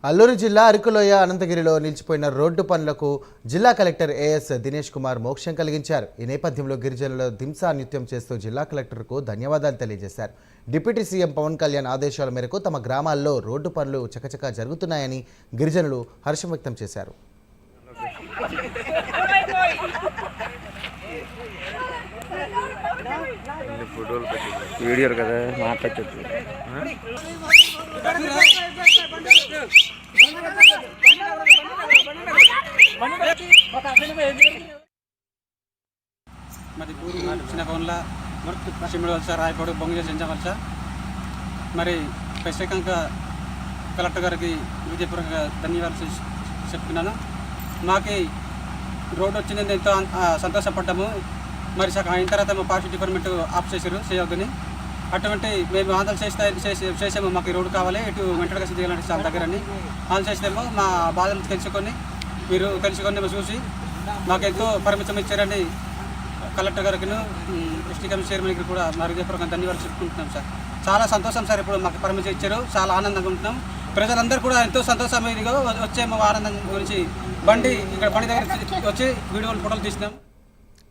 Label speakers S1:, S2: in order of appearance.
S1: అల్లూరు జిల్లా అరకులోయ అనంతగిరిలో నిలిచిపోయిన రోడ్డు పనులకు జిల్లా కలెక్టర్ ఏఎస్ దినేష్ కుమార్ మోక్షం కలిగించారు. ఈ నేపథ్యంలో గిరిజనుల దింసా నృత్యం చేస్తూ జిల్లా కలెక్టర్కు ధన్యవాదాలు తెలియజేశారు. డిప్యూటీ సీఎం పవన్ కళ్యాణ్ ఆదేశాల మేరకు తమ గ్రామాల్లో రోడ్డు పనులు చకచకా జరుగుతున్నాయని గిరిజనులు హర్షం వ్యక్తం చేశారు.
S2: మరి పూర్వ చిన్న కోన్ల పశ్చిమ వలస రాయపాడు బొంగ చెంచవలస మరి ప్రత్యేకంగా కలెక్టర్ గారికి విజయపూర్వకంగా ధన్యవాదాలు చెప్తున్నాను. మాకు రోడ్డు వచ్చిందని ఎంతో సంతోషపడ్డాము. మరి సగం అయిన తర్వాత మా పార్టీ డిపార్ట్మెంట్ ఆఫ్ చేశారు చేయొద్దని. అటువంటి మేము ఆందోళన చేసాము. మాకు రోడ్డు కావాలి, ఇటు వెంటనే సిద్ధిగాలంటే చాలా దగ్గరని ఆందోళన చేసాము. మా బాధలు తెలుసుకొని మేము చూసి మాకెంతో పరిమితం ఇచ్చారని కలెక్టర్ గారికి ఎస్టీ కమిషన్ చైర్మన్కి కూడా మరి హృదయపూర్వకంగా ధన్యవాదాలు చెప్పుకుంటున్నాం సార్. చాలా సంతోషం సార్. ఇప్పుడు మాకు పర్మిషన్ ఇచ్చారు, చాలా ఆనందంగా ఉంటున్నాం. ప్రజలందరూ కూడా ఎంతో సంతోషంగా వచ్చే మా ఆనందం గురించి బండి దగ్గర వచ్చి వీడియోలు ఫోటోలు తీసినాం.